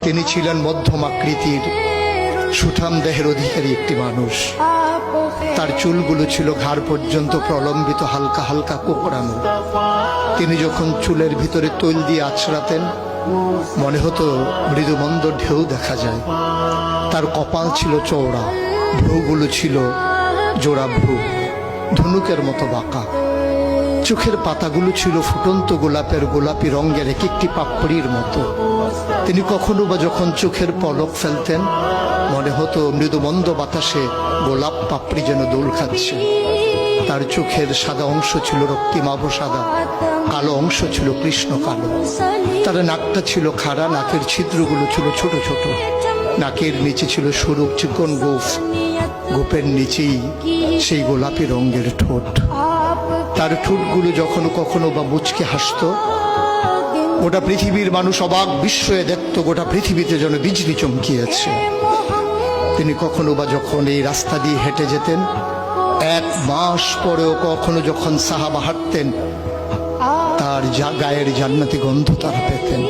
তিনি ছিলেন মধ্যম আকৃতির সুঠাম দেহের অধিকারী একটি মানুষ। তার চুলগুলো ছিল ঘাড় পর্যন্ত প্রলম্বিত, হালকা হালকা কোকড়ানো। তিনি যখন চুলের ভিতরে তৈল দিয়ে আছড়াতেন মনে হতো মৃদুমন্দ ঢেউ দেখা যায়। তার কপাল ছিল চওড়া, ভ্রুগুলো ছিল জোড়া ভ্রু, ধনুকের মতো বাঁকা। চোখের পাতাগুলো ছিল ফুটন্ত গোলাপের গোলাপি রঙের এক একটি পাপড়ির মতো। তিনি কখনো বা যখন চোখের পলক ফেলতেন মনে হতো মৃদুমন্দ বাতাসে গোলাপ পাপড়ি যেন দোল খাচ্ছে। তার চোখের সাদা অংশ ছিল রক্তিমাভ সাদা, কালো অংশ ছিল কৃষ্ণ কালো। তার নাকটা ছিল খাড়া, নাকের ছিদ্রগুলো ছিল ছোট ছোট। নাকের নিচে ছিল সরু চিকন গোঁফ, গোঁফের নিচেই সেই গোলাপি রঙের ঠোঁট। তার ঠোঁটগুলো যখনো কখনো বা মুচকে হাসত, গোটা পৃথিবীর মানুষ অবাক বিস্ময়ে দেখত গোটা পৃথিবীতে যেন বিজলি চমকিয়েছে। তিনি কখনো বা যখন এই রাস্তা দিয়ে হেঁটে যেতেন, 1 মাস পরেও কখনো যখন সাহাবা হাঁটতেন, তার গায়ের জান্নাতি গন্ধ তারা পেতেন।